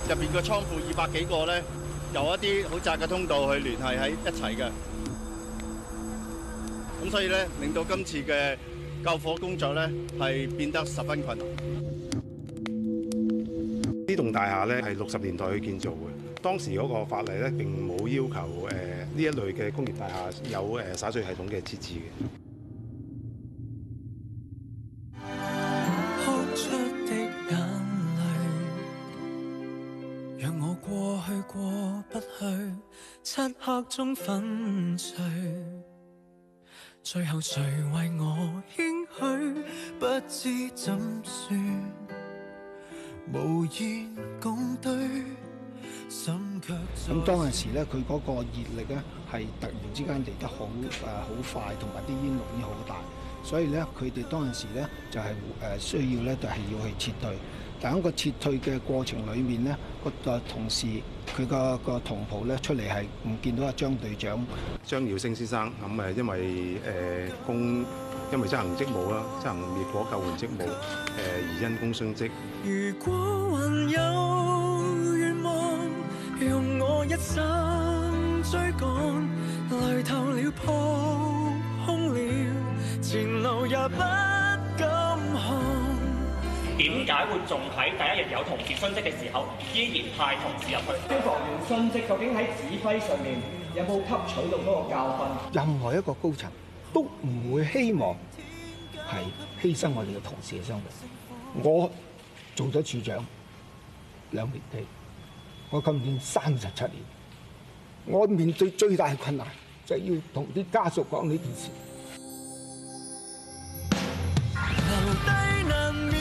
入邊個倉庫200幾個咧，由一啲好窄嘅通道去聯繫喺一齊嘅。咁所以咧，令到今次嘅救火工作咧係變得十分困難。呢棟大廈咧係60年代去建造嘅，當時嗰個法例咧並冇要求呢一類嘅工業大廈有灑水系統嘅設置嘅。哭出的眼淚，讓我過去過不去，漆黑中粉碎。最後誰為我輕許，不知怎算，無言共對，心卻咁當陣時咧，佢嗰個熱力咧係突然之間嚟得好快，同埋啲煙霧已經好大，所以咧佢哋當陣時咧就係需要咧就係要去撤退。但喺個撤退嘅過程裡面咧，個同事佢個同袍咧出嚟係唔見到阿張隊長張耀升先生咁因為執行職務啦，執行滅火救援職務而因公殉職。如果還有願望，用我一生追趕，累透了撲空了，前路也不敢看。點解會仲喺第一日有同事殉職嘅時候，依然派同事入去？消防員殉職究竟喺指揮上面有冇吸取到嗰個教訓？任何一個高層都唔會希望係犧牲我哋嘅同事嘅生活。我做咗處長2年幾，我今年37年，我面對最大嘅困難就係要同啲家屬講呢件事。留低難免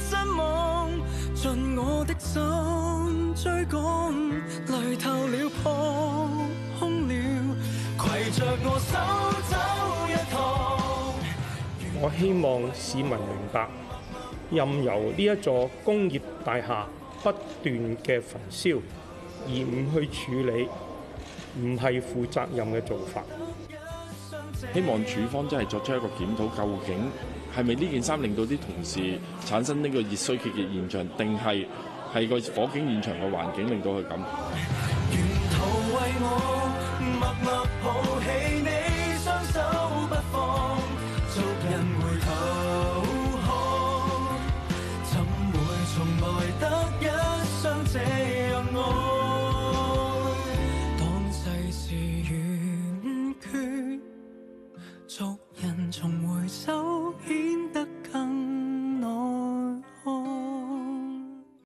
真望，盡我的心追趕，累透了撲空了，攜着我手走一趟。我希望市民明白，任由呢一座工業大廈不斷嘅焚燒，而唔去處理，唔係負責任嘅做法。希望署方真係作出一個檢討，究竟係咪呢件衫令到啲同事產生呢個熱衰竭嘅現象，定係個火警現場嘅環境令到佢咁？沿途為我默默抱起你雙手不放，逐人回頭看，怎會從來得一雙這樣愛？當世事圓缺，逐人重回首。